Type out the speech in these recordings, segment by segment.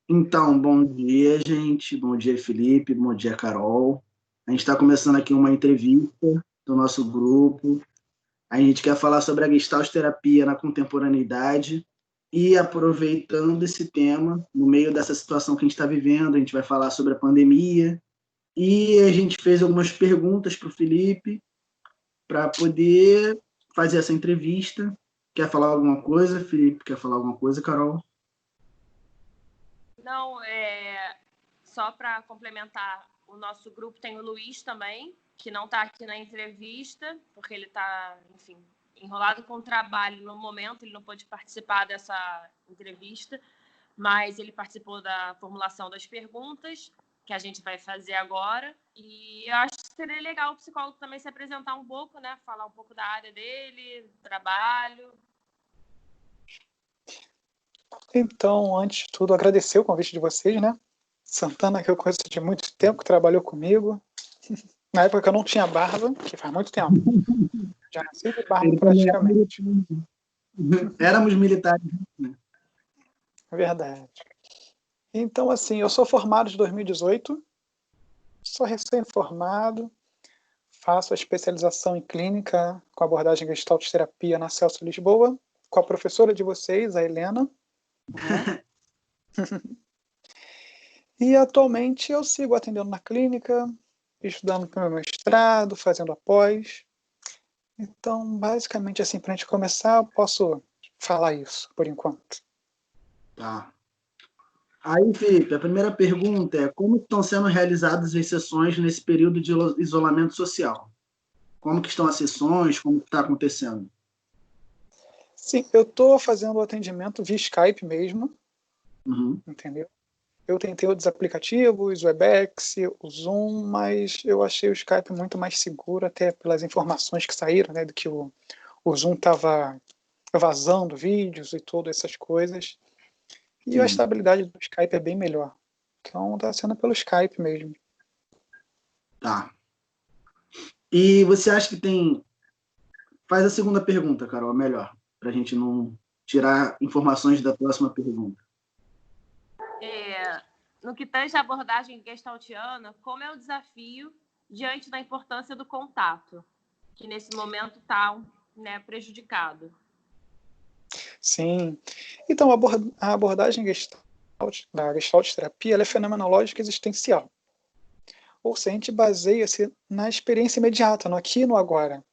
Então, bom dia, gente. Bom dia, Felipe. Bom dia, Carol. A gente está começando aqui uma entrevista do nosso grupo. A gente quer falar sobre a Gestalt terapia na contemporaneidade e aproveitando esse tema, no meio dessa situação que a gente está vivendo, a gente vai falar sobre a pandemia e a gente fez algumas perguntas para o Felipe para poder fazer essa entrevista. Quer falar alguma coisa, Felipe? Quer falar alguma coisa, Carol? Não, só para complementar, o nosso grupo tem o Luiz também, que não está aqui na entrevista, porque ele está, enfim, enrolado com o trabalho no momento, ele não pôde participar dessa entrevista, mas ele participou da formulação das perguntas que a gente vai fazer agora. E eu acho que seria legal o psicólogo também se apresentar um pouco, né? Falar um pouco da área dele, do trabalho. Então, antes de tudo, agradecer o convite de vocês, né? Santana, que eu conheço de muito tempo, que trabalhou comigo. Na época que eu não tinha barba, que faz muito tempo. Já nasci de barba praticamente. Éramos militares, né? É verdade. Então, assim, eu sou formado de 2018, sou recém-formado, faço a especialização em clínica com abordagem Gestalt terapia na Celso Lisboa, com a professora de vocês, a Helena. Né? E atualmente eu sigo atendendo na clínica, estudando para o meu mestrado, fazendo a pós. Então, basicamente, assim, para a gente começar, eu posso falar isso por enquanto. Tá. Aí, Felipe, a primeira pergunta é como estão sendo realizadas as sessões nesse período de isolamento social? Como que estão as sessões? Como que está acontecendo? Sim, eu estou fazendo o atendimento via Skype mesmo, entendeu? Eu tentei outros aplicativos, o Webex, o Zoom, mas eu achei o Skype muito mais seguro, até pelas informações que saíram, né, do que o Zoom estava vazando vídeos e todas essas coisas. E a estabilidade do Skype é bem melhor. Então está sendo pelo Skype mesmo. Tá. E você acha que tem... Faz a segunda pergunta, Carol, melhor, para a gente não tirar informações da próxima pergunta. No que tange a abordagem gestaltiana, como é o desafio diante da importância do contato, que nesse momento está, né, prejudicado? Sim. Então, a abordagem da Gestalt terapia ela é fenomenológica existencial. Ou seja, a gente baseia-se na experiência imediata, no aqui e no agora.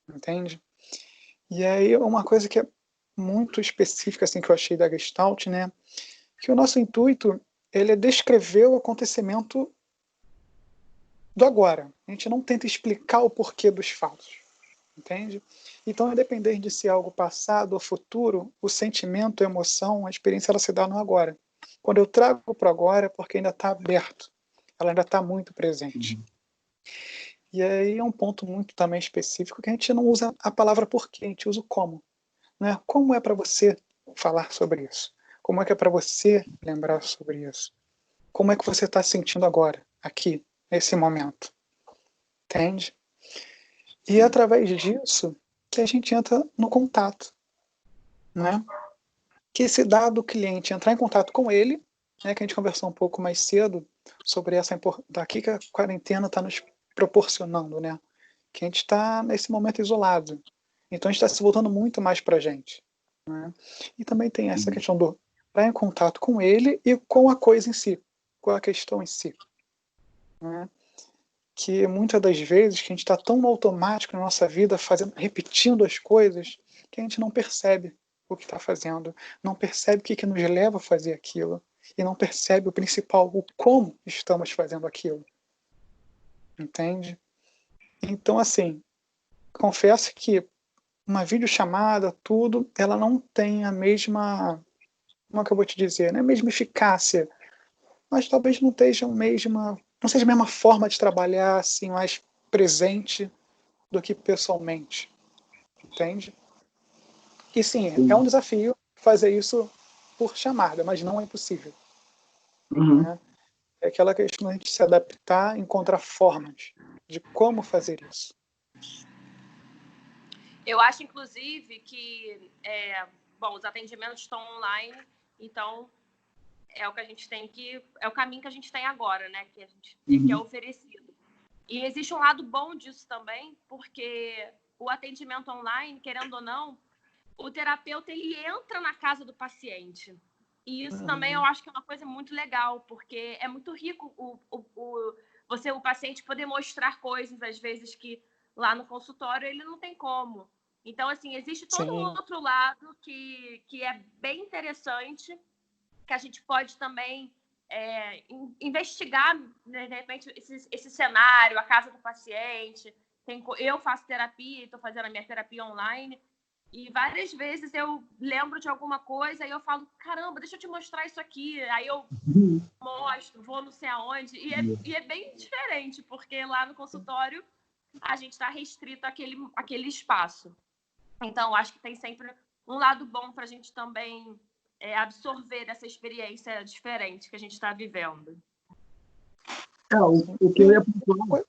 Entende? E aí, uma coisa que é muito específica, assim, que eu achei da Gestalt, né? Que o nosso intuito ele é descrever o acontecimento do agora. A gente não tenta explicar o porquê dos fatos. Entende? Então, independente de ser algo passado ou futuro, o sentimento, a emoção, a experiência, ela se dá no agora. Quando eu trago para o agora, é porque ainda está aberto, ela ainda está muito presente. E aí é um ponto muito também específico que a gente não usa a palavra porquê, a gente usa o como. Né? Como é para você falar sobre isso? Como é que é para você lembrar sobre isso? Como é que você está sentindo agora, aqui, nesse momento? Entende? E é através disso que a gente entra no contato, né? Que se dá do cliente entrar em contato com ele, né? Que a gente conversou um pouco mais cedo sobre essa daqui que a quarentena está nos proporcionando, né? Que a gente está nesse momento isolado, então a gente está se voltando muito mais para a gente, né? E também tem essa questão do entrar em contato com ele e com a coisa em si, com a questão em si, né? Que muitas das vezes que a gente está tão no automático na nossa vida, repetindo as coisas, que a gente não percebe o que está fazendo, não percebe o que nos leva a fazer aquilo, e não percebe o principal, o como estamos fazendo aquilo. Entende? Então, assim, confesso que uma videochamada, tudo, ela não tem a mesma, como é que eu vou te dizer, né? A mesma eficácia, mas talvez não seja a mesma forma de trabalhar assim, mais presente do que pessoalmente, entende? E sim, é um desafio fazer isso por chamada, mas não é impossível. Né? É aquela questão de a gente se adaptar, encontrar formas de como fazer isso. Eu acho, inclusive, que os atendimentos estão online, então é o que a gente tem é o caminho que a gente tem agora, né? Que é oferecido. E existe um lado bom disso também, porque o atendimento online, querendo ou não, o terapeuta ele entra na casa do paciente. E isso também eu acho que é uma coisa muito legal, porque é muito rico o paciente poder mostrar coisas, às vezes, que lá no consultório ele não tem como. Então, assim, existe todo um outro lado que é bem interessante, que a gente pode também investigar, né, de repente, esse cenário, a casa do paciente. Eu faço terapia, estou fazendo a minha terapia online, e várias vezes eu lembro de alguma coisa e eu falo, caramba, deixa eu te mostrar isso aqui. Aí eu mostro, vou não sei aonde, e é bem diferente, porque lá no consultório a gente está restrito àquele espaço. Então, acho que tem sempre um lado bom para a gente também absorver essa experiência diferente que a gente está vivendo. O que eu ia pontuar...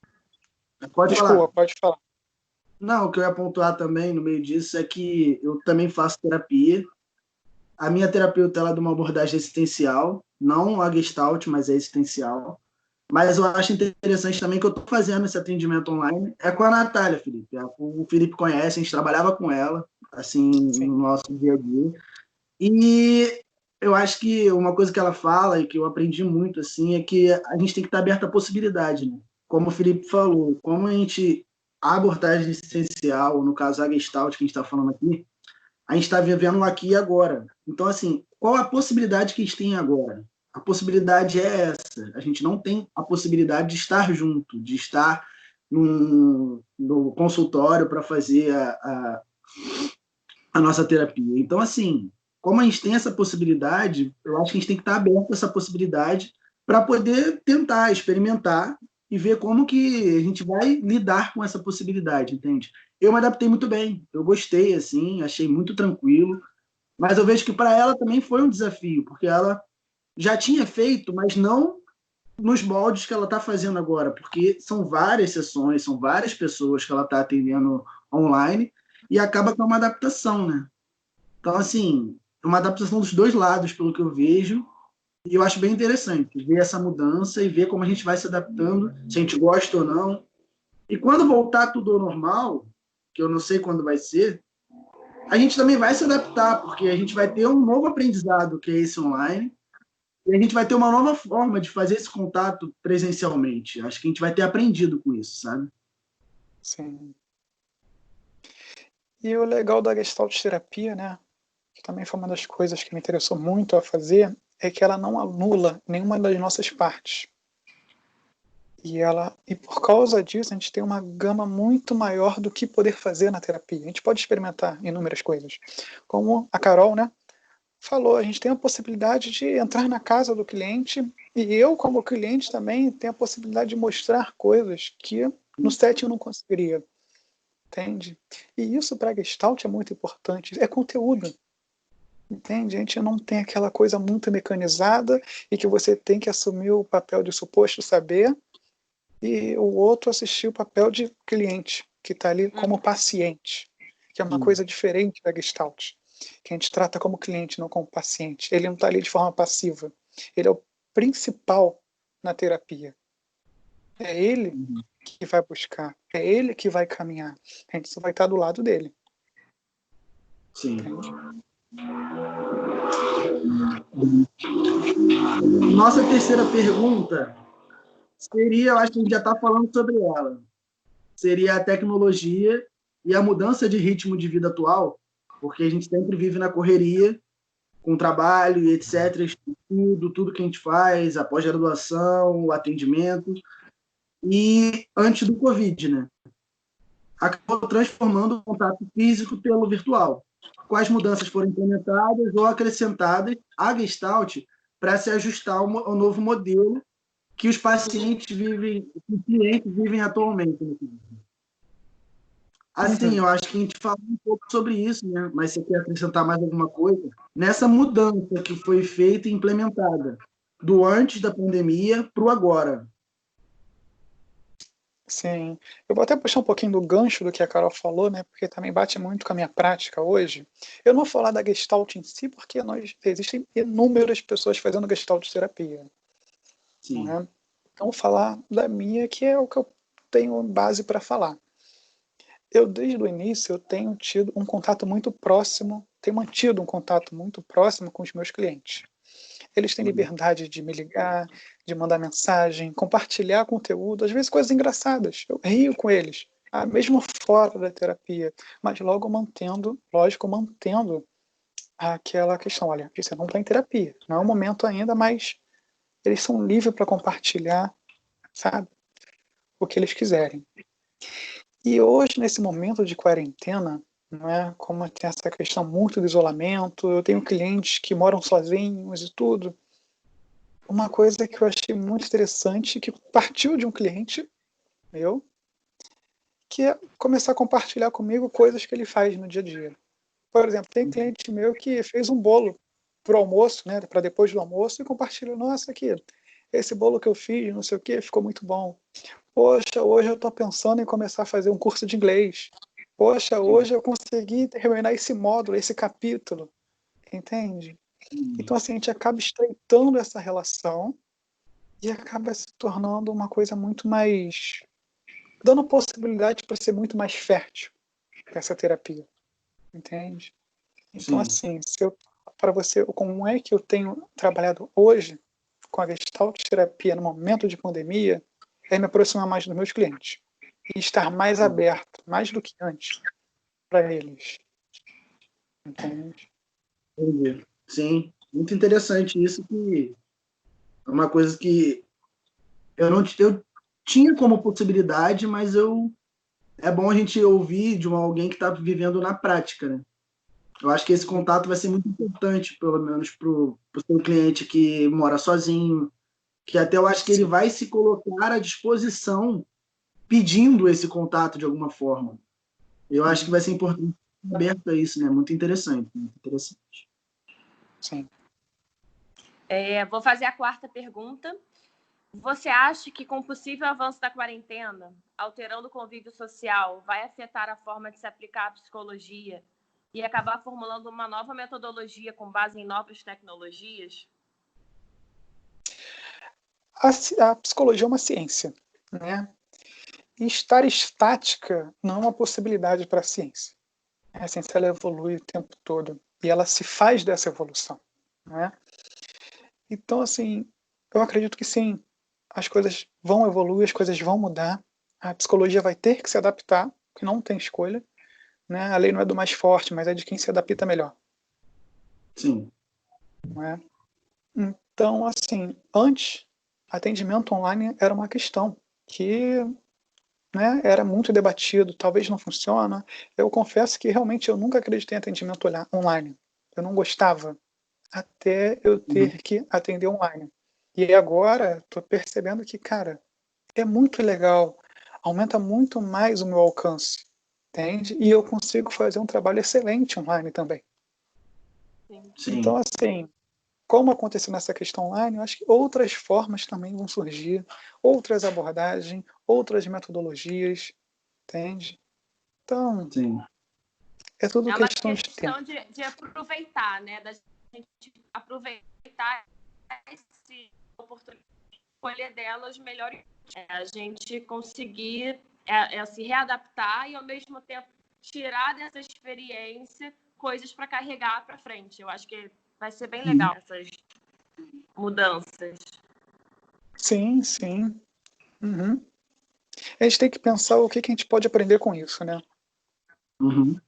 Pode falar. Pode falar. Não, o que eu ia pontuar também no meio disso é que eu também faço terapia. A minha terapeuta ela é de uma abordagem existencial, não a Gestalt, mas é existencial. Mas eu acho interessante também que eu estou fazendo esse atendimento online é com a Natália, Felipe. O Felipe conhece, a gente trabalhava com ela, assim, no nosso dia a dia. E eu acho que uma coisa que ela fala e que eu aprendi muito, assim, é que a gente tem que estar aberto à possibilidade, né? Como o Felipe falou, como a abordagem existencial, no caso a Gestalt que a gente está falando aqui, a gente está vivendo aqui e agora. Então, assim, qual a possibilidade que a gente tem agora? A possibilidade é essa. A gente não tem a possibilidade de estar junto, de estar no consultório para fazer a nossa terapia. Então, assim, como a gente tem essa possibilidade, eu acho que a gente tem que estar aberto a essa possibilidade para poder tentar, experimentar e ver como que a gente vai lidar com essa possibilidade, entende? Eu me adaptei muito bem, eu gostei, assim, achei muito tranquilo, mas eu vejo que para ela também foi um desafio, porque ela já tinha feito, mas não nos moldes que ela está fazendo agora, porque são várias sessões, são várias pessoas que ela está atendendo online e acaba com uma adaptação, né? Então, assim, é uma adaptação dos dois lados, pelo que eu vejo, e eu acho bem interessante ver essa mudança e ver como a gente vai se adaptando, se a gente gosta ou não. E quando voltar tudo ao normal, que eu não sei quando vai ser, a gente também vai se adaptar, porque a gente vai ter um novo aprendizado, que é esse online, e a gente vai ter uma nova forma de fazer esse contato presencialmente. Acho que a gente vai ter aprendido com isso, sabe? Sim. E o legal da Gestalt terapia, né, que também foi uma das coisas que me interessou muito a fazer, é que ela não anula nenhuma das nossas partes. E por causa disso, a gente tem uma gama muito maior do que poder fazer na terapia. A gente pode experimentar inúmeras coisas. Como a Carol, né, falou, a gente tem a possibilidade de entrar na casa do cliente, e eu, como cliente, também tenho a possibilidade de mostrar coisas que no setting eu não conseguiria. Entende? E isso para a Gestalt é muito importante. É conteúdo. Entende? A gente não tem aquela coisa muito mecanizada e que você tem que assumir o papel de suposto saber e o outro assistir o papel de cliente, que está ali como paciente, que é uma coisa diferente da Gestalt, que a gente trata como cliente, não como paciente. Ele não está ali de forma passiva. Ele é o principal na terapia. É ele que vai buscar, é ele que vai caminhar. A gente só vai estar do lado dele. Sim. Nossa terceira pergunta seria, eu acho que a gente já está falando sobre ela, seria a tecnologia e a mudança de ritmo de vida atual, porque a gente sempre vive na correria, com trabalho e etc., tudo que a gente faz, a pós-graduação, o atendimento, e antes do Covid, né? Acabou transformando o contato físico pelo virtual. Quais mudanças foram implementadas ou acrescentadas à Gestalt para se ajustar ao novo modelo que os pacientes vivem, os clientes vivem atualmente. Assim, eu acho que a gente falou um pouco sobre isso, né? Mas você quer acrescentar mais alguma coisa? Nessa mudança que foi feita e implementada do antes da pandemia para o agora. Sim. Eu vou até puxar um pouquinho do gancho do que a Carol falou, né? Porque também bate muito com a minha prática hoje. Eu não vou falar da Gestalt em si, porque existem inúmeras pessoas fazendo Gestalt terapia, não Sim. é? Então, vou falar da minha, que é o que eu tenho base para falar. Eu, desde o início, eu tenho tido um contato muito próximo, tenho mantido um contato muito próximo com os meus clientes. Eles têm liberdade de me ligar, de mandar mensagem, compartilhar conteúdo, às vezes coisas engraçadas. Eu rio com eles, mesmo fora da terapia, mas logo mantendo, lógico, mantendo aquela questão, olha, você não está em terapia, não é o momento ainda, mas eles são livres para compartilhar, sabe, o que eles quiserem. E hoje, nesse momento de quarentena, não é, como tem essa questão muito do isolamento, eu tenho clientes que moram sozinhos e tudo. Uma coisa que eu achei muito interessante, que partiu de um cliente meu, que é começar a compartilhar comigo coisas que ele faz no dia a dia. Por exemplo, tem cliente meu que fez um bolo para o almoço, né, para depois do almoço, e compartilhou, nossa, aqui, esse bolo que eu fiz, não sei o que, ficou muito bom. Poxa, hoje eu estou pensando em começar a fazer um curso de inglês. Poxa, hoje eu consegui terminar esse módulo, esse capítulo. Entende? Então, assim, a gente acaba estreitando essa relação e acaba se tornando uma coisa muito mais, dando possibilidade para ser muito mais fértil essa terapia. Entende? Então, Sim. assim, para você, como é que eu tenho trabalhado hoje com a Gestalt terapia no momento de pandemia, é me aproximar mais dos meus clientes e estar mais aberto, mais do que antes, para eles. Entende? Entendi. Sim, muito interessante isso, que é uma coisa que eu tinha como possibilidade, mas é bom a gente ouvir de alguém que está vivendo na prática, né? Eu acho que esse contato vai ser muito importante, pelo menos para o seu cliente que mora sozinho, que até eu acho que ele vai se colocar à disposição pedindo esse contato de alguma forma. Eu acho que vai ser importante estar aberto a isso, né? Muito interessante, muito interessante. Sim. Vou fazer a quarta pergunta. Você acha que, com o possível avanço da quarentena, alterando o convívio social, vai afetar a forma de se aplicar a psicologia e acabar formulando uma nova metodologia com base em novas tecnologias? A psicologia é uma ciência, né? E estar estática não é uma possibilidade para a ciência. A ciência ela evolui o tempo todo e ela se faz dessa evolução, né? Então, assim, eu acredito que sim, as coisas vão evoluir, as coisas vão mudar, a psicologia vai ter que se adaptar, que não tem escolha, né? A lei não é do mais forte, mas é de quem se adapta melhor, Sim. não é? Então, assim, antes, atendimento online era uma questão que, né, era muito debatido, talvez não funciona. Eu confesso que realmente eu nunca acreditei em atendimento online. Eu não gostava, até eu ter que atender online. E agora estou percebendo que, cara, é muito legal, aumenta muito mais o meu alcance, entende? E eu consigo fazer um trabalho excelente online também. Sim. Então, assim, como aconteceu nessa questão online, eu acho que outras formas também vão surgir, outras abordagens, outras metodologias, entende? Então, Sim. é tudo É uma questão de tempo. questão de aproveitar, né? Da gente aproveitar essa oportunidade, escolher delas melhor. A gente conseguir se readaptar e, ao mesmo tempo, tirar dessa experiência coisas para carregar para frente. Eu acho que vai ser bem legal essas mudanças. Sim, sim. Uhum. A gente tem que pensar o que a gente pode aprender com isso, né? Uhum.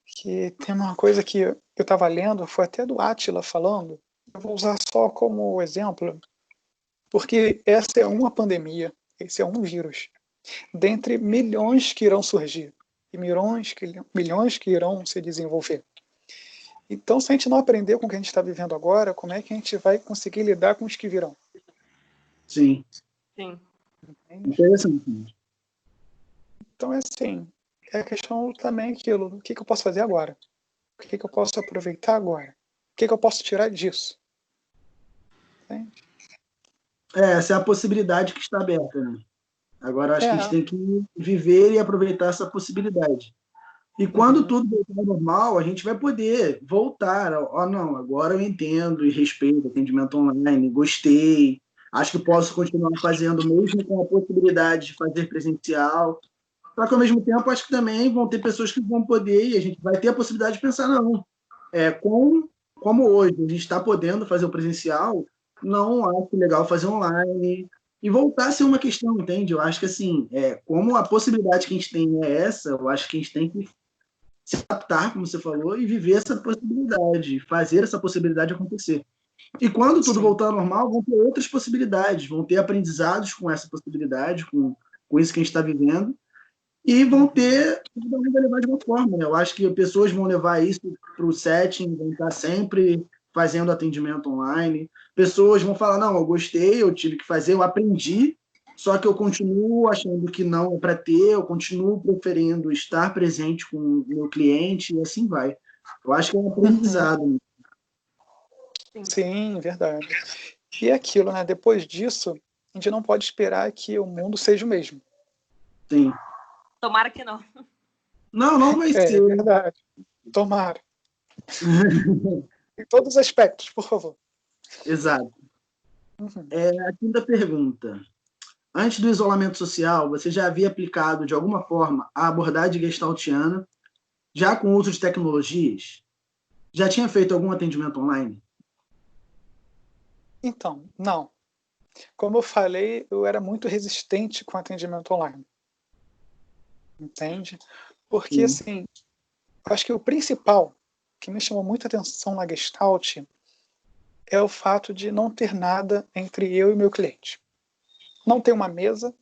Que tem uma coisa que eu estava lendo, foi até do Átila falando, eu vou usar só como exemplo, porque essa é uma pandemia, esse é um vírus, dentre milhões que irão surgir, e milhões que irão se desenvolver. Então, se a gente não aprender com o que a gente está vivendo agora, como é que a gente vai conseguir lidar com os que virão? Sim. Sim. Entende? Interessante. Então, é assim, é a questão também aquilo, o que eu posso fazer agora? O que eu posso aproveitar agora? O que eu posso tirar disso? Entende? Essa é a possibilidade que está aberta, né? Agora, eu acho que a gente É. tem que viver e aproveitar essa possibilidade. E quando tudo voltar ao normal, a gente vai poder voltar. Ó, não, agora eu entendo e respeito atendimento online, gostei, acho que posso continuar fazendo mesmo com a possibilidade de fazer presencial. Só que, ao mesmo tempo, acho que também vão ter pessoas que vão poder, e a gente vai ter a possibilidade de pensar, não, como hoje a gente está podendo fazer o presencial, não acho legal fazer online, e voltar a ser uma questão, entende? Eu acho que, assim, como a possibilidade que a gente tem é essa, eu acho que a gente tem que se adaptar, como você falou, e viver essa possibilidade, fazer essa possibilidade acontecer. E quando tudo Sim. voltar ao normal, vão ter outras possibilidades, vão ter aprendizados com essa possibilidade, com isso que a gente está vivendo, e vão ter, cada um vai levar de uma forma, né? Eu acho que pessoas vão levar isso para o setting, vão estar sempre fazendo atendimento online. Pessoas vão falar, não, eu gostei, eu tive que fazer, eu aprendi, só que eu continuo achando que não é para ter, eu continuo preferindo estar presente com o meu cliente, e assim vai. Eu acho que é um aprendizado. Sim, verdade. E é aquilo, né? Depois disso, a gente não pode esperar que o mundo seja o mesmo. Sim. Tomara que não. Não, não vai É ser. verdade. Tomara. Em todos os aspectos, por favor. Exato. A quinta pergunta. Antes do isolamento social, você já havia aplicado, de alguma forma, a abordagem gestaltiana, já com uso de tecnologias? Já tinha feito algum atendimento online? Então, não. Como eu falei, eu era muito resistente com atendimento online. Entende? Porque, Sim. assim, eu acho que o principal que me chamou muita atenção na Gestalt é o fato de não ter nada entre eu e meu cliente. Não tem uma mesa,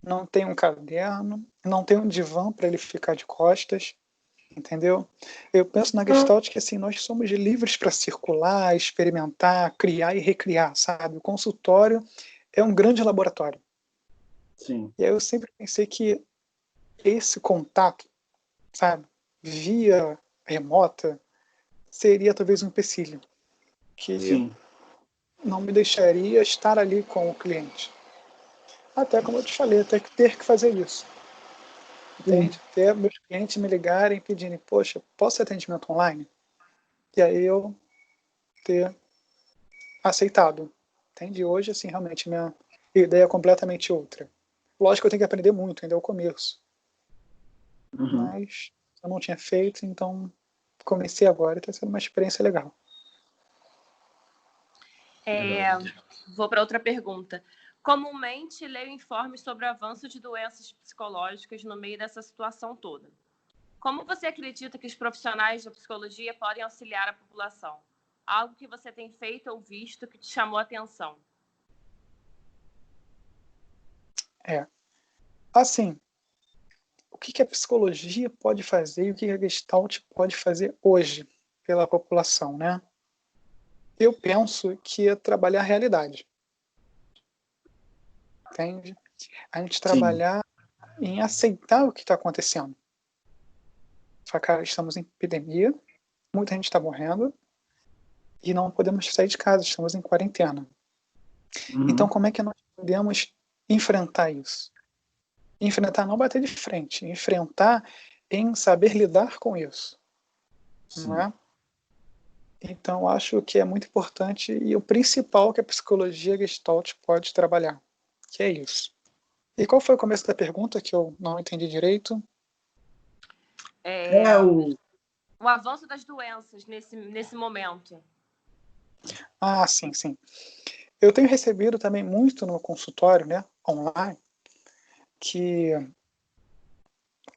não tem um caderno, não tem um divã para ele ficar de costas, entendeu? Eu penso na Gestalt que assim, nós somos livres para circular, experimentar, criar e recriar, sabe? O consultório é um grande laboratório. Sim. E aí eu sempre pensei que esse contato, sabe, via remota, seria talvez um empecilho, que Sim. não me deixaria estar ali com o cliente. Até como eu te falei, até que ter que fazer isso. Sim. Entende? Ter meus clientes me ligarem pedindo, poxa, posso ter atendimento online? E aí eu ter aceitado. Entende? Hoje, assim, realmente minha ideia é completamente outra. Lógico que eu tenho que aprender muito, ainda é o começo. Uhum. Mas eu não tinha feito, então comecei agora e está sendo uma experiência legal. Vou para outra pergunta. Comumente, leio informes sobre o avanço de doenças psicológicas no meio dessa situação toda. Como você acredita que os profissionais da psicologia podem auxiliar a população? Algo que você tem feito ou visto que te chamou a atenção? Assim, o que a psicologia pode fazer e o que a Gestalt pode fazer hoje pela população, né? Eu penso que é trabalhar a realidade. Entende? A gente Sim. trabalhar em aceitar o que está acontecendo. Só que estamos em epidemia, muita gente está morrendo e não podemos sair de casa, estamos em quarentena. Então, Uhum. como é que nós podemos enfrentar isso? Enfrentar, não bater de frente, enfrentar em saber lidar com isso, não Sim. é? Então, acho que é muito importante e o principal que a psicologia Gestalt pode trabalhar, que é isso. E qual foi o começo da pergunta que eu não entendi direito? O avanço das doenças nesse momento. Ah, sim, sim. Eu tenho recebido também muito no consultório, né, online, que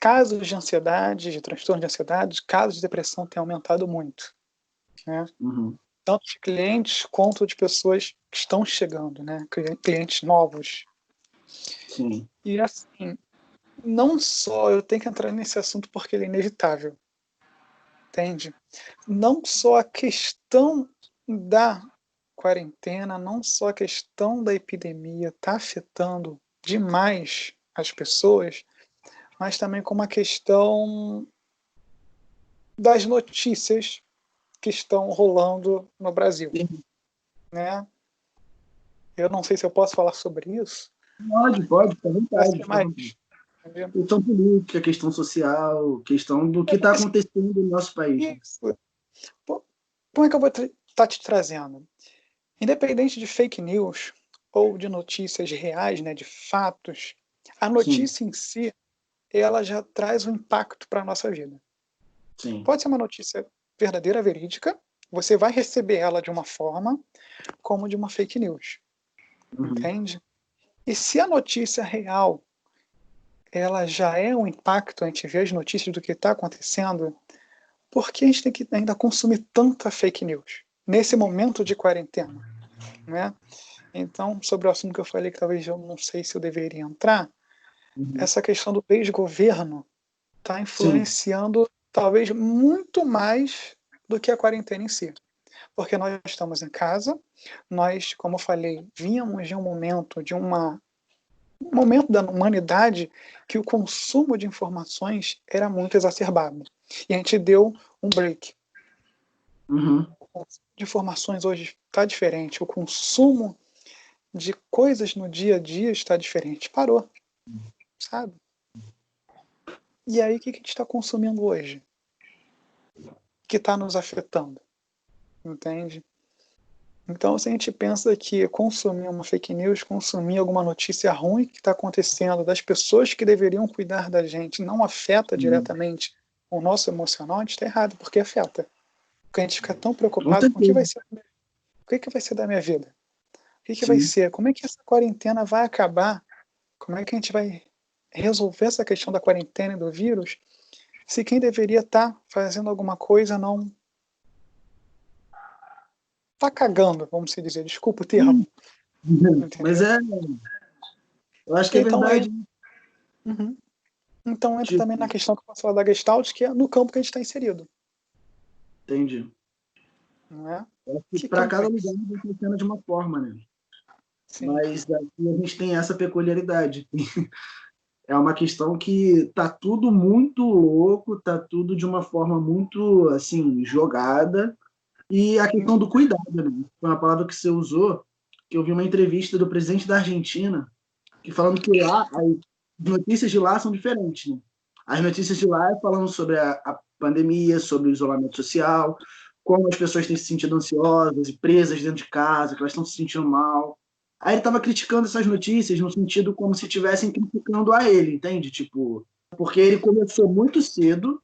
casos de ansiedade, de transtorno de ansiedade, casos de depressão têm aumentado muito, né? Uhum. Tanto de clientes quanto de pessoas que estão chegando, né? Clientes novos. Sim. E assim, não só eu tenho que entrar nesse assunto porque ele é inevitável, entende? Não só a questão da quarentena, não só a questão da epidemia está afetando demais as pessoas, mas também como a questão das notícias que estão rolando no Brasil, Sim. né? Eu não sei se eu posso falar sobre isso, Pode, fica à Vai vontade. ser mais. Entendeu? Questão política, questão social, questão do que está acontecendo no nosso país. Isso. Como é que eu vou estar te trazendo? Independente de fake news ou de notícias reais, né, de fatos, a notícia em si, ela já traz um impacto para a nossa vida. Sim. Pode ser uma notícia verdadeira, verídica, você vai receber ela de uma forma como de uma fake news. Entende? E se a notícia real ela já é um impacto, a gente vê as notícias do que está acontecendo, por que a gente tem que ainda consumir tanta fake news nesse momento de quarentena? Né? Então, sobre o assunto que eu falei, que talvez eu não sei se eu deveria entrar, essa questão do desgoverno está influenciando talvez muito mais do que a quarentena em si. Porque nós estamos em casa, nós, como eu falei, vínhamos de um momento, um momento da humanidade que o consumo de informações era muito exacerbado. E a gente deu um break. O consumo de informações hoje está diferente, o consumo de coisas no dia a dia está diferente. Parou, sabe? E aí, o que a gente está consumindo hoje? Que está nos afetando, entende? Então, se a gente pensa que consumir uma fake news, consumir alguma notícia ruim que está acontecendo das pessoas que deveriam cuidar da gente, não afeta diretamente o nosso emocional, a gente está errado, porque afeta. Porque a gente fica tão preocupado com o que vai ser, da minha vida. O que vai ser? Como é que essa quarentena vai acabar? Como é que a gente vai resolver essa questão da quarentena e do vírus se quem deveria estar fazendo alguma coisa não está cagando, vamos dizer, desculpa o termo. Mas eu acho que é Então, verdade. Então entra também na questão que eu posso falar da Gestalt, que é no campo que a gente está inserido. Entendi. Não é? Para cada lugar vai funciona de uma forma, né? Sim. Mas aqui a gente tem essa peculiaridade. É uma questão que tá tudo muito louco, tá tudo de uma forma muito, assim, jogada. E a questão do cuidado, né? Foi uma palavra que você usou, que eu vi uma entrevista do presidente da Argentina, que falando que lá, as notícias de lá são diferentes, né? As notícias de lá falando sobre a pandemia, sobre o isolamento social, como as pessoas têm se sentido ansiosas e presas dentro de casa, que elas estão se sentindo mal. Aí ele estava criticando essas notícias no sentido como se estivessem criticando a ele, entende? Tipo, porque ele começou muito cedo,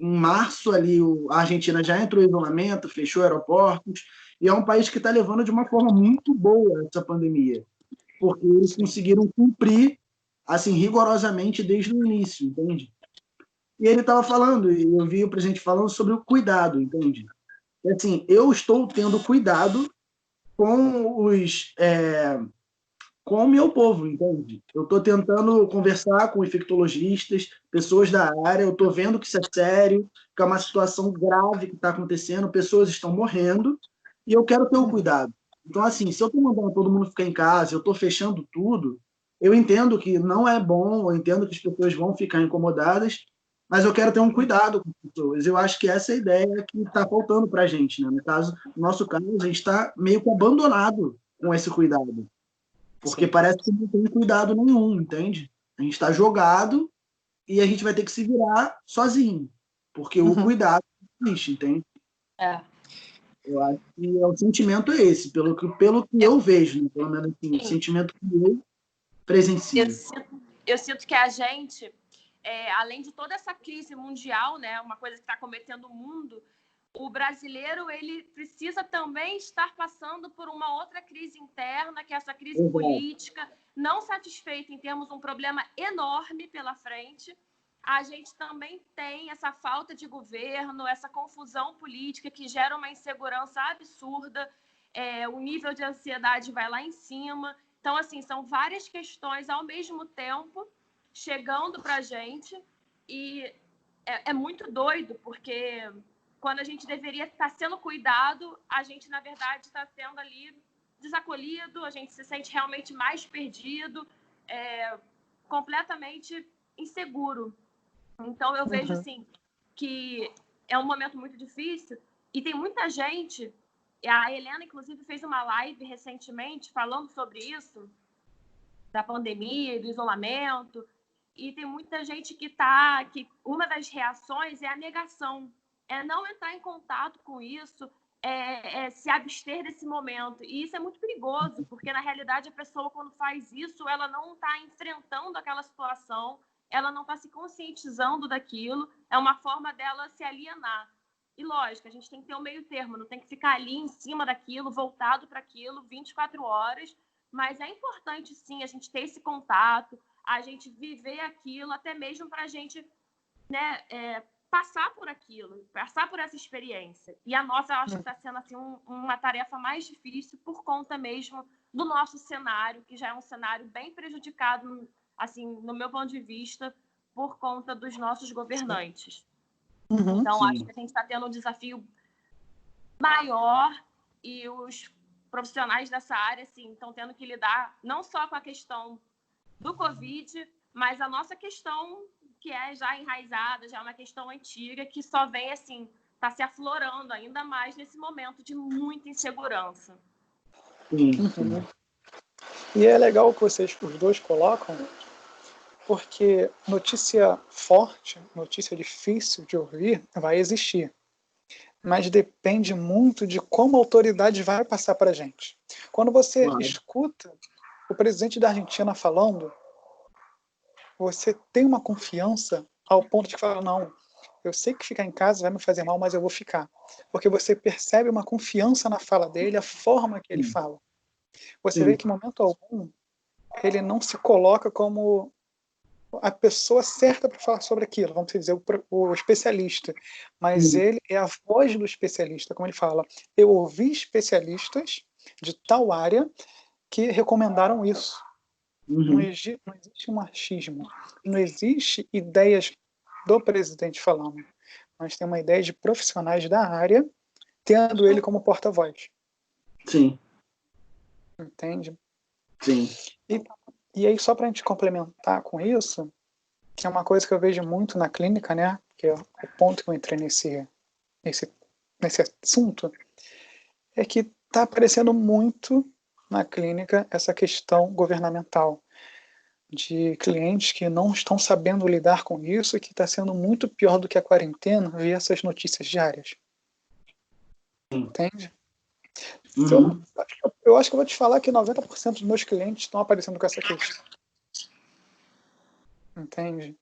em março ali a Argentina já entrou em isolamento, fechou aeroportos, e é um país que está levando de uma forma muito boa essa pandemia, porque eles conseguiram cumprir assim rigorosamente desde o início, entende? E ele estava falando, e eu vi o presidente falando sobre o cuidado, entende? E, assim, eu estou tendo cuidado com com o meu povo, entende? Eu estou tentando conversar com infectologistas, pessoas da área, eu estou vendo que isso é sério, que é uma situação grave que está acontecendo, pessoas estão morrendo, e eu quero ter o cuidado. Então, assim, se eu estou mandando todo mundo ficar em casa, eu estou fechando tudo, eu entendo que não é bom, eu entendo que as pessoas vão ficar incomodadas, mas eu quero ter um cuidado com as pessoas. Eu acho que essa é a ideia que está faltando para a gente, né? No nosso caso, a gente está meio que abandonado com esse cuidado. Porque parece que não tem cuidado nenhum, entende? A gente está jogado e a gente vai ter que se virar sozinho. Porque o cuidado não existe, entende? Eu acho que o sentimento é esse, pelo que eu vejo, né? Pelo menos assim, o sentimento que eu presencio. Eu sinto que a gente, além de toda essa crise mundial, né, uma coisa que está cometendo o mundo, o brasileiro ele precisa também estar passando por uma outra crise interna, que é essa crise política, não satisfeita em termos um problema enorme pela frente. A gente também tem essa falta de governo, essa confusão política que gera uma insegurança absurda, o nível de ansiedade vai lá em cima. Então, assim, são várias questões ao mesmo tempo chegando para a gente e é muito doido, porque quando a gente deveria estar sendo cuidado, a gente, na verdade, está sendo ali desacolhido, a gente se sente realmente mais perdido, completamente inseguro. Então, eu vejo, assim, que é um momento muito difícil e tem muita gente, a Helena, inclusive, fez uma live recentemente falando sobre isso, da pandemia e do isolamento, e tem muita gente que uma das reações é a negação, é não entrar em contato com isso, é se abster desse momento. E isso é muito perigoso, porque na realidade a pessoa, quando faz isso, ela não está enfrentando aquela situação, ela não está se conscientizando daquilo, é uma forma dela se alienar. E lógico, a gente tem que ter um meio termo, não tem que ficar ali em cima daquilo, voltado para aquilo 24 horas, mas é importante sim a gente ter esse contato, a gente viver aquilo, até mesmo para a gente, né, passar por aquilo, passar por essa experiência. E a nossa, eu acho que está sendo assim, uma tarefa mais difícil por conta mesmo do nosso cenário, que já é um cenário bem prejudicado, assim, no meu ponto de vista, por conta dos nossos governantes. Então, acho que a gente está tendo um desafio maior e os profissionais dessa área, assim, estão tendo que lidar não só com a questão do Covid, mas a nossa questão que é já enraizada, já é uma questão antiga, que só vem, assim, está se aflorando ainda mais nesse momento de muita insegurança. Uhum. E é legal o que vocês, os dois, colocam, porque notícia forte, notícia difícil de ouvir, vai existir. Mas depende muito de como a autoridade vai passar para a gente. Quando você escuta o presidente da Argentina falando, você tem uma confiança ao ponto de falar, não, eu sei que ficar em casa vai me fazer mal, mas eu vou ficar. Porque você percebe uma confiança na fala dele, a forma que ele fala. Você vê que, em momento algum, ele não se coloca como a pessoa certa para falar sobre aquilo, vamos dizer, o especialista. Mas ele é a voz do especialista, como ele fala. Eu ouvi especialistas de tal área que recomendaram isso. Não existe um machismo, não existe ideias do presidente falando, mas tem uma ideia de profissionais da área tendo ele como porta-voz. Sim. Entende? Sim. E aí, só para a gente complementar com isso, que é uma coisa que eu vejo muito na clínica, né? Que é o ponto que eu entrei nesse assunto, é que está aparecendo muito na clínica essa questão governamental de clientes que não estão sabendo lidar com isso e que está sendo muito pior do que a quarentena ver essas notícias diárias. Entende? Eu acho que eu vou te falar que 90% dos meus clientes estão aparecendo com essa questão. Entende?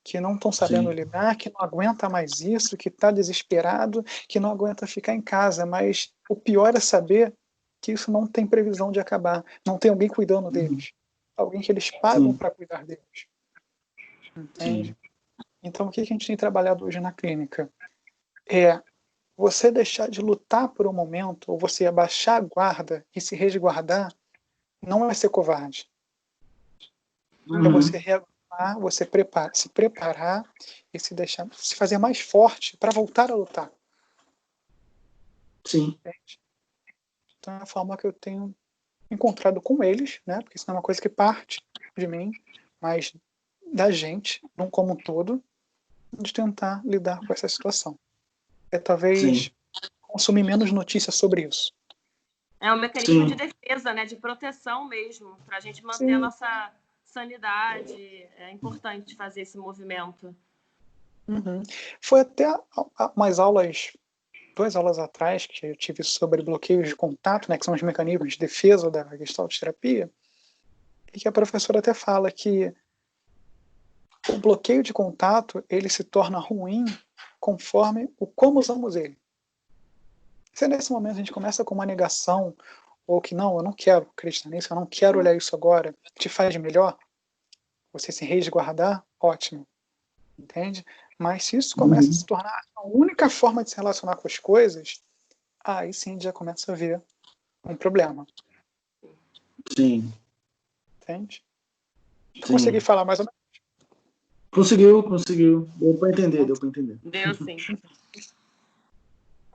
Que não estão sabendo lidar, que não aguenta mais isso, que está desesperado, que não aguenta ficar em casa. Mas o pior é saber que isso não tem previsão de acabar. Não tem alguém cuidando deles. Alguém que eles pagam para cuidar deles. Entende? Então, o que a gente tem trabalhado hoje na clínica? É você deixar de lutar por um momento, ou você abaixar a guarda e se resguardar, não é ser covarde. É você reagrupar, você se preparar e se fazer mais forte para voltar a lutar. Sim. Entende? Então é a forma que eu tenho encontrado com eles, né? Porque isso não é uma coisa que parte de mim, mas da gente, não como um todo, de tentar lidar com essa situação. É talvez consumir menos notícias sobre isso. É um mecanismo de defesa, né? De proteção mesmo, para a gente manter a nossa sanidade. É importante fazer esse movimento. Foi até umas aulas, 2 aulas atrás, que eu tive sobre bloqueios de contato, né, que são os mecanismos de defesa da Gestalt terapia, e que a professora até fala que o bloqueio de contato ele se torna ruim conforme o como usamos ele. Se nesse momento a gente começa com uma negação, ou que não, eu não quero acreditar nisso, eu não quero olhar isso agora, te faz melhor, você se resguardar, ótimo. Entende? Mas se isso começa a se tornar a única forma de se relacionar com as coisas, aí sim já começa a ver um problema. Sim. Entende? Consegui falar mais ou menos? Conseguiu. Deu para entender. Deu sim.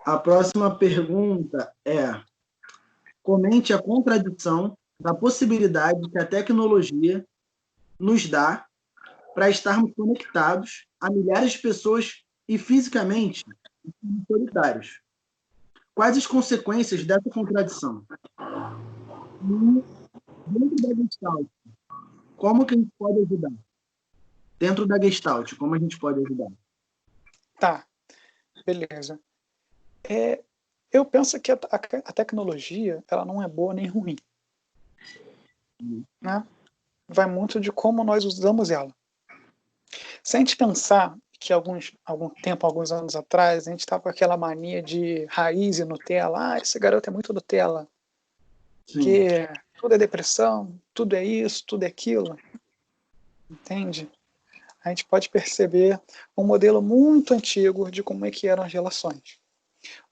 A próxima pergunta é: comente a contradição da possibilidade que a tecnologia nos dá para estarmos conectados a milhares de pessoas e fisicamente solitários. Quais as consequências dessa contradição? Dentro da Gestalt, Como que a gente pode ajudar? Dentro da Gestalt, como a gente pode ajudar? Tá, beleza. Eu penso que a tecnologia, ela não é boa nem ruim, né? Vai muito de como nós usamos ela. Se a gente pensar que alguns anos atrás, a gente estava com aquela mania de raiz e Nutella. Esse garoto é muito Nutella. Sim. Que tudo é depressão, tudo é isso, tudo é aquilo. Entende? A gente pode perceber um modelo muito antigo de como é que eram as relações.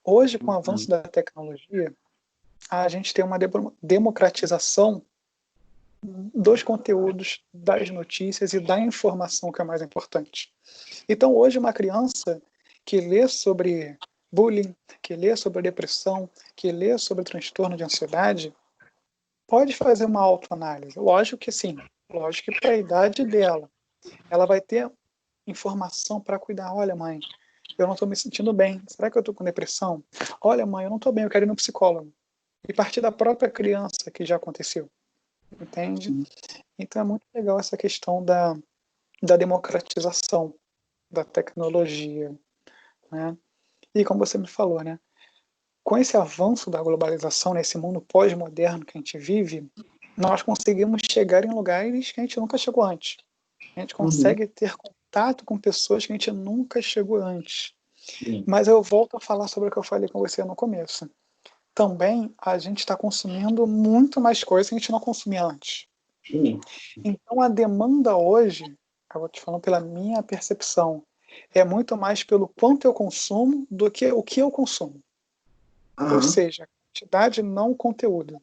Hoje, com o avanço da tecnologia, a gente tem uma democratização dos conteúdos, das notícias e da informação, que é mais importante. Então, hoje, uma criança que lê sobre bullying, que lê sobre depressão, que lê sobre transtorno de ansiedade, pode fazer uma autoanálise. Lógico que sim, lógico que para a idade dela, ela vai ter informação para cuidar. Olha, mãe, eu não estou me sentindo bem. Será que eu estou com depressão? Olha, mãe, eu não estou bem, eu quero ir no psicólogo. E partir da própria criança que já aconteceu. Entende? Então é muito legal essa questão da democratização da tecnologia, né? E como você me falou, né? Com esse avanço da globalização, nesse mundo pós-moderno que a gente vive, nós conseguimos chegar em lugares que a gente nunca chegou antes. A gente consegue ter contato com pessoas que a gente nunca chegou antes. Sim. Mas eu volto a falar sobre o que eu falei com você no começo. Também a gente está consumindo muito mais coisas que a gente não consumia antes. Sim. Então a demanda hoje, eu vou te falando pela minha percepção, é muito mais pelo quanto eu consumo do que o que eu consumo. Ou seja, quantidade, não conteúdo.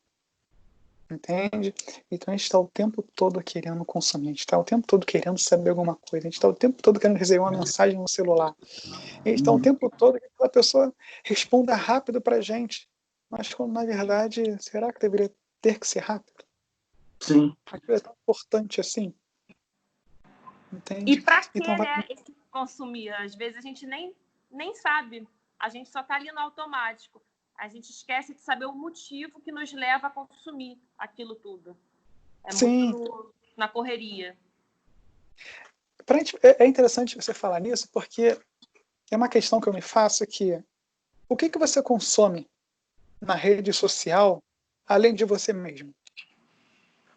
Entende? Então a gente está o tempo todo querendo consumir, a gente está o tempo todo querendo saber alguma coisa, a gente está o tempo todo querendo receber uma mensagem no celular, a gente está o tempo todo querendo que a pessoa responda rápido para a gente, mas quando na verdade, será que deveria ter que ser rápido? Sim. Aquilo é tão importante assim? Entende? E para que, então, né, esse consumir? Às vezes a gente nem sabe, a gente só está ali no automático. A gente esquece de saber o motivo que nos leva a consumir aquilo tudo. É Sim. muito na correria. É interessante você falar nisso, porque é uma questão que eu me faço que o que você consome na rede social, além de você mesmo?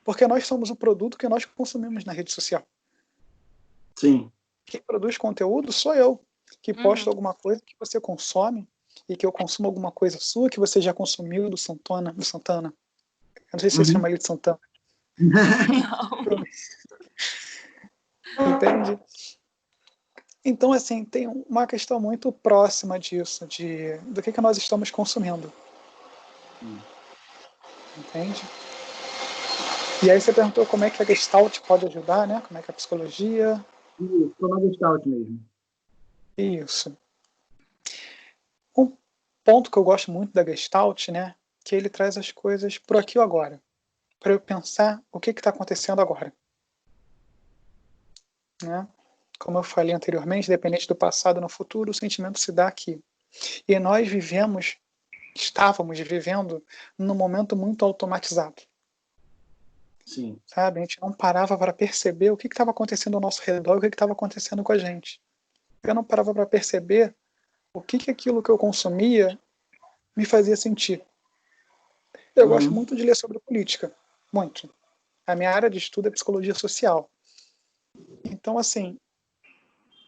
Porque nós somos o produto que nós consumimos na rede social. Sim. Quem produz conteúdo sou eu, que posto alguma coisa que você consome e que eu consumo alguma coisa sua que você já consumiu do Santana. Eu não sei se você chama ele de Santana. Não. Entende? Então, assim, tem uma questão muito próxima disso, do que nós estamos consumindo. Entende? E aí você perguntou como é que a Gestalt pode ajudar, né? Como é que a psicologia... Isso, foi uma Gestalt mesmo. Isso. Um ponto que eu gosto muito da Gestalt, né? Que ele traz as coisas pro aqui e agora. Para eu pensar o que está acontecendo agora. Né? Como eu falei anteriormente, independente do passado ou no futuro, o sentimento se dá aqui. E nós estávamos vivendo num momento muito automatizado. Sim. Sabe? A gente não parava para perceber o que estava acontecendo ao nosso redor, o que estava acontecendo com a gente. Eu não parava para perceber o que aquilo que eu consumia me fazia sentir. Eu gosto muito de ler sobre política. Muito. A minha área de estudo é psicologia social. Então, assim,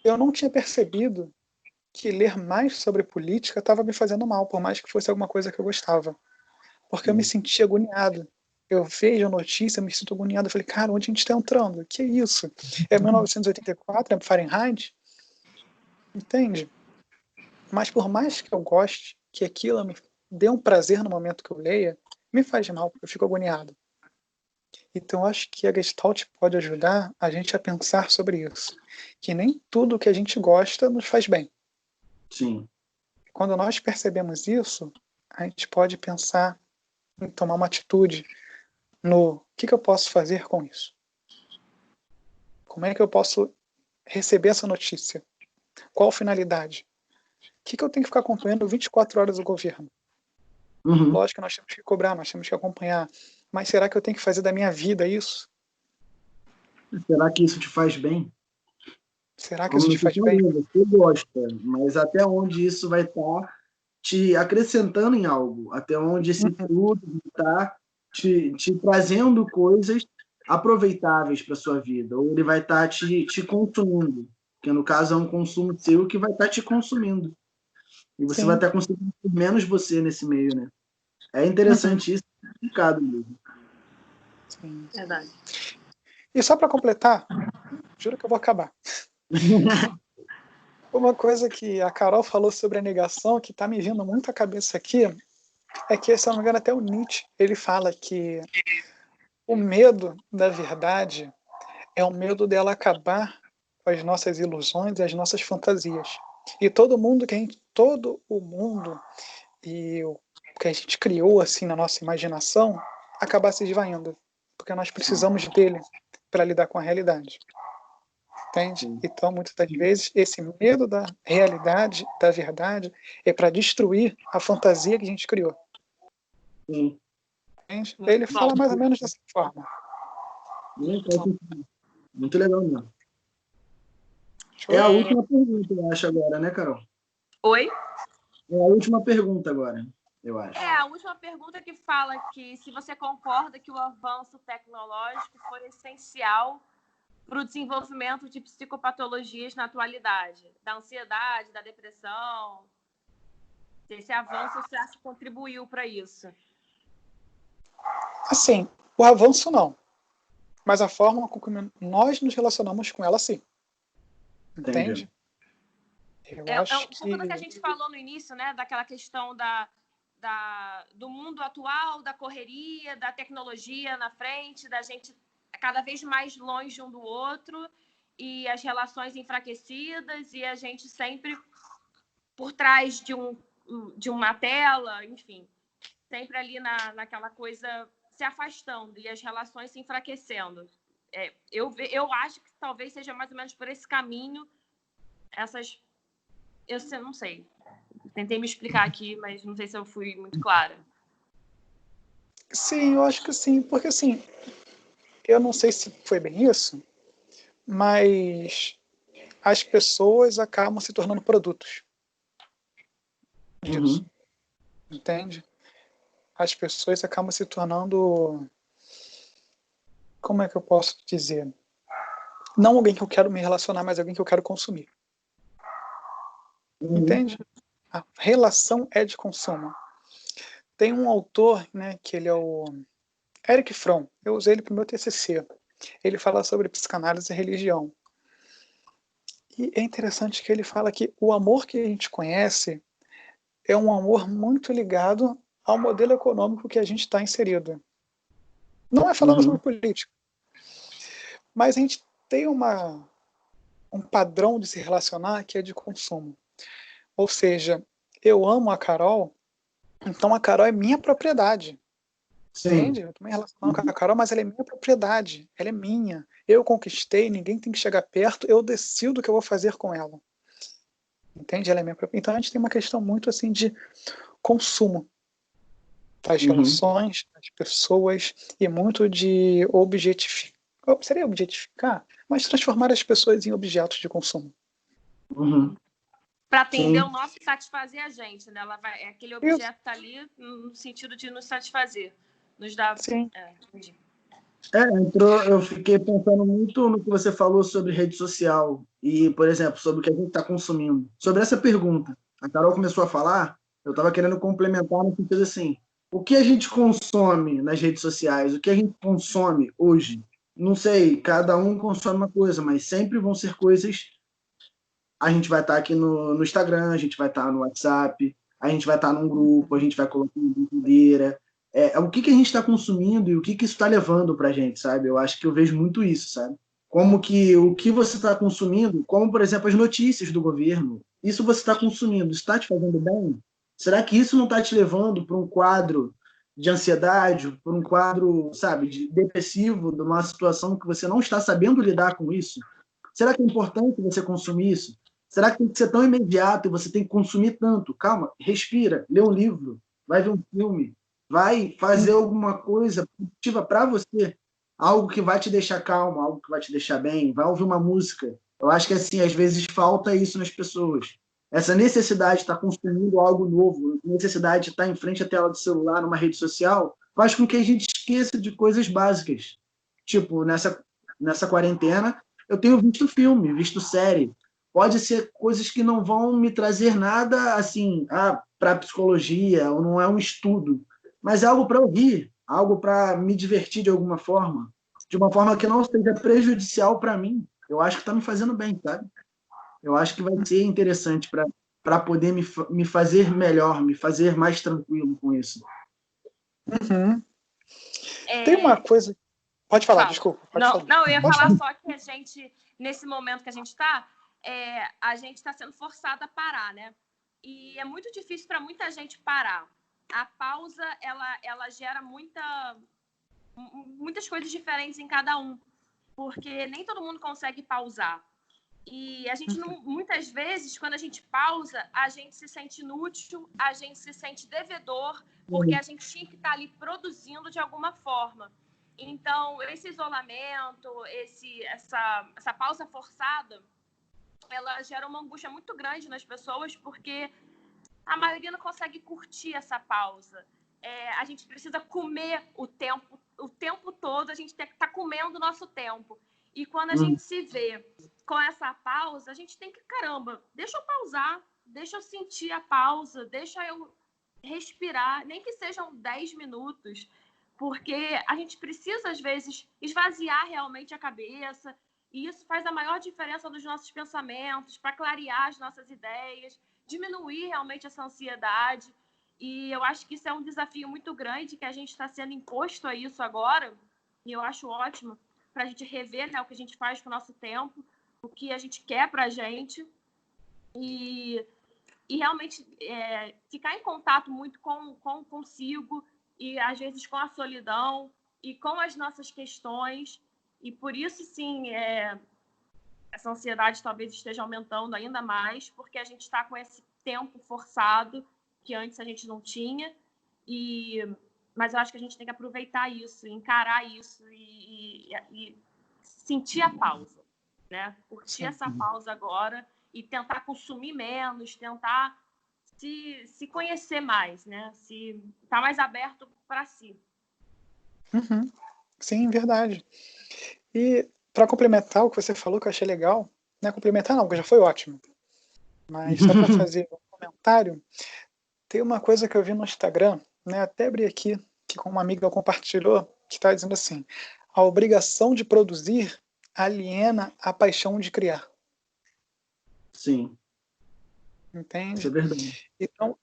eu não tinha percebido que ler mais sobre política estava me fazendo mal, por mais que fosse alguma coisa que eu gostava. Porque eu me sentia agoniado. Eu vejo a notícia, me sinto agoniado. Eu falei, cara, onde a gente está entrando? Que é isso? É 1984? É Fahrenheit? Entende? Mas por mais que eu goste, que aquilo me dê um prazer no momento que eu leia, me faz mal, porque eu fico agoniado. Então eu acho que a Gestalt pode ajudar a gente a pensar sobre isso. Que nem tudo que a gente gosta nos faz bem. Sim. Quando nós percebemos isso, a gente pode pensar em tomar uma atitude no que eu posso fazer com isso. Como é que eu posso receber essa notícia? Qual finalidade? O que eu tenho que ficar acompanhando 24 horas o governo? Lógico que nós temos que cobrar, nós temos que acompanhar. Mas será que eu tenho que fazer da minha vida isso? Será que isso te faz bem? Será que isso Como te você faz bem? falou, você gosta, mas até onde isso vai estar te acrescentando em algo? Até onde esse Uhum. fruto está te trazendo coisas aproveitáveis para sua vida? Ou ele vai estar te consumindo? Que no caso é um consumo seu que vai estar te consumindo. E você vai Sim. estar conseguindo menos você nesse meio, né? É Uhum. interessante isso, é complicado mesmo. Sim. Verdade. E só para completar, juro que eu vou acabar. Uma coisa que a Carol falou sobre a negação, que está me vindo muito à cabeça aqui, é que, se eu não me engano, até o Nietzsche, ele fala que o medo da verdade é o medo dela acabar com as nossas ilusões e as nossas fantasias. E todo o mundo e o que a gente criou assim na nossa imaginação acabar se esvaindo, porque nós precisamos dele para lidar com a realidade. Entende? Sim. Então, muitas das vezes, esse medo da realidade, da verdade, é para destruir a fantasia que a gente criou. Sim. Entende? Muito Ele bom. fala mais ou menos dessa forma. Muito legal mesmo. É Show? a última pergunta, eu acho, agora, né, Carol? Oi? É a última pergunta agora, eu acho. É, a última pergunta que fala que se você concorda que o avanço tecnológico foi essencial para o desenvolvimento de psicopatologias na atualidade, da ansiedade, da depressão. Esse avanço você acha que contribuiu para isso? Assim, o avanço não, mas a forma com que nós nos relacionamos com ela, sim. Entende? Entende? Eu É acho um pouco do que a que gente falou no início, né? Daquela questão do mundo atual, da correria, da tecnologia na frente, da gente cada vez mais longe um do outro e as relações enfraquecidas e a gente sempre por trás de uma tela, enfim, sempre ali naquela coisa se afastando e as relações se enfraquecendo. Eu acho que talvez seja mais ou menos por esse caminho essas... Eu não sei. Tentei me explicar aqui, mas não sei se eu fui muito clara. sim, eu acho que sim, porque assim, eu não sei se foi bem isso, mas as pessoas acabam se tornando produtos disso, Uhum. entende? As pessoas acabam se tornando, como é que eu posso dizer? Não alguém que eu quero me relacionar, mas alguém que eu quero consumir, Uhum. entende? A relação é de consumo. Tem um autor, né, que ele é o Eric Fromm, eu usei ele para o meu TCC. Ele fala sobre psicanálise e religião. E é interessante que ele fala que o amor que a gente conhece é um amor muito ligado ao modelo econômico que a gente está inserido. Não é falando sobre Uhum. política, mas a gente tem um padrão de se relacionar que é de consumo. Ou seja, eu amo a Carol, então a Carol é minha propriedade. Sim. Entende? Eu estou me relacionando com a Carol, mas ela é minha propriedade. Ela é minha. Eu conquistei, ninguém tem que chegar perto, eu decido o que eu vou fazer com ela. Entende? Ela é minha propriedade. Então a gente tem uma questão muito assim de consumo das Uhum. relações, das pessoas, e muito de objetificar. Seria objetificar? Mas transformar as pessoas em objetos de consumo. Uhum. Para atender Sim. o nosso e satisfazer a gente, né? Aquele Isso, objeto está ali no sentido de nos satisfazer. Nos dar. sim. Entendi. Eu fiquei pensando muito no que você falou sobre rede social e, por exemplo, sobre o que a gente está consumindo. Sobre essa pergunta, a Carol começou a falar, eu estava querendo complementar no sentido assim, o que a gente consome nas redes sociais, o que a gente consome hoje, não sei, cada um consome uma coisa, mas sempre vão ser coisas. A gente vai estar aqui no Instagram, a gente vai estar no WhatsApp, a gente vai estar num grupo, a gente vai colocar uma brincadeira. O que a gente está consumindo e o que isso está levando para a gente, sabe? Eu acho que eu vejo muito isso, sabe? Como que o que você está consumindo, como, por exemplo, as notícias do governo, isso você está consumindo, está te fazendo bem? Será que isso não está te levando para um quadro de ansiedade, para um quadro, sabe, de depressivo, de uma situação que você não está sabendo lidar com isso? Será que é importante você consumir isso? Será que tem que ser tão imediato e você tem que consumir tanto? Calma, respira, lê um livro, vai ver um filme, vai fazer alguma coisa positiva para você. algo que vai te deixar calmo, algo que vai te deixar bem, vai ouvir uma música. Eu acho que, assim, às vezes falta isso nas pessoas. Essa necessidade de estar consumindo algo novo, necessidade de estar em frente à tela do celular, numa rede social, faz com que a gente esqueça de coisas básicas. Tipo, nessa quarentena, eu tenho visto filme, visto série. Pode ser coisas que não vão me trazer nada, assim, para psicologia, ou não é um estudo, mas é algo para ouvir, algo para me divertir de alguma forma, de uma forma que não seja prejudicial para mim. Eu acho que está me fazendo bem, sabe? Eu acho que vai ser interessante para poder me fazer melhor, me fazer mais tranquilo com isso. Uhum. Tem uma coisa... Pode falar, desculpa. Não, eu ia falar só que a gente, nesse momento que a gente está, a gente está sendo forçada a parar, né? E é muito difícil para muita gente parar. A pausa, ela gera muitas coisas diferentes em cada um, porque nem todo mundo consegue pausar. E a gente, muitas vezes, quando a gente pausa, a gente se sente inútil, a gente se sente devedor, porque a gente tinha que estar ali produzindo de alguma forma. Então, esse isolamento, essa pausa forçada, ela gera uma angústia muito grande nas pessoas, porque a maioria não consegue curtir essa pausa. A gente precisa comer o tempo todo, a gente tem que estar comendo o nosso tempo. E quando a gente se vê com essa pausa, a gente tem que, caramba, deixa eu pausar, deixa eu sentir a pausa, deixa eu respirar, nem que sejam 10 minutos, porque a gente precisa, às vezes, esvaziar realmente a cabeça, e isso faz a maior diferença nos nossos pensamentos, para clarear as nossas ideias, diminuir realmente essa ansiedade. E eu acho que isso é um desafio muito grande, que a gente está sendo imposto a isso agora, e eu acho ótimo para a gente rever, né, o que a gente faz com o nosso tempo, o que a gente quer para a gente, e realmente ficar em contato muito consigo, e às vezes com a solidão e com as nossas questões. E por isso, sim, essa ansiedade talvez esteja aumentando ainda mais, porque a gente está com esse tempo forçado que antes a gente não tinha. Mas eu acho que a gente tem que aproveitar isso, encarar isso e sentir a pausa, né? Curtir essa pausa agora e tentar consumir menos, tentar se conhecer mais, né? Se estar mais aberto para si. Uhum. Sim, verdade. E para complementar o que você falou, que eu achei legal, não é complementar não, que já foi ótimo, mas só para fazer um comentário, tem uma coisa que eu vi no Instagram, né, até abri aqui, que com uma amiga compartilhou, que está dizendo assim: a obrigação de produzir aliena a paixão de criar. Sim. Entende? Isso é verdade. Então,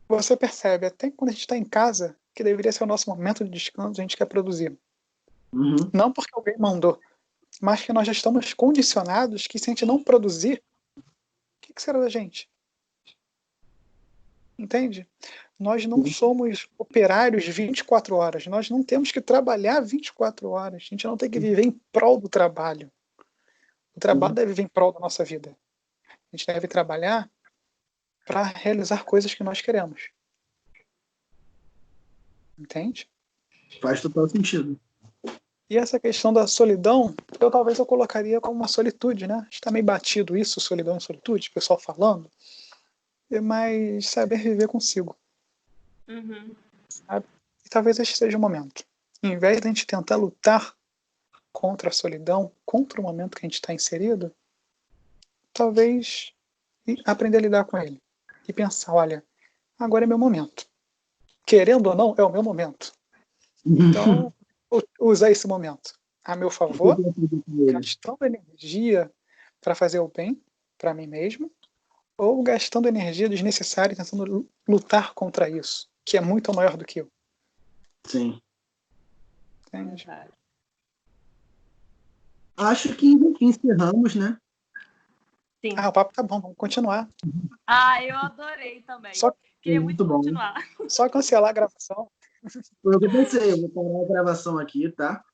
você percebe, até quando a gente está em casa, que deveria ser o nosso momento de descanso, a gente quer produzir. Não porque alguém mandou, mas que nós já estamos condicionados que se a gente não produzir, o que será da gente? Entende? Nós não somos operários 24 horas, nós não temos que trabalhar 24 horas, a gente não tem que viver em prol do trabalho. O trabalho deve viver em prol da nossa vida. A gente deve trabalhar para realizar coisas que nós queremos. Entende? Faz total sentido. E essa questão da solidão, talvez eu colocaria como uma solitude, né? Está meio batido isso, solidão e solitude, o pessoal falando. Mas saber viver consigo. Sabe? E talvez este seja o momento. Em vez de a gente tentar lutar contra a solidão, contra o momento que a gente está inserido, talvez aprender a lidar com ele. E pensar, olha, agora é meu momento. Querendo ou não, é o meu momento. Então, usar esse momento a meu favor, gastando energia para fazer o bem para mim mesmo, ou gastando energia desnecessária tentando lutar contra isso, que é muito maior do que eu. Sim. Entende? Acho que encerramos, né? Sim. O papo tá bom, vamos continuar. Eu adorei também. Queria muito bom. continuar. Só cancelar a gravação. Foi o que eu pensei, eu vou parar a gravação aqui, tá?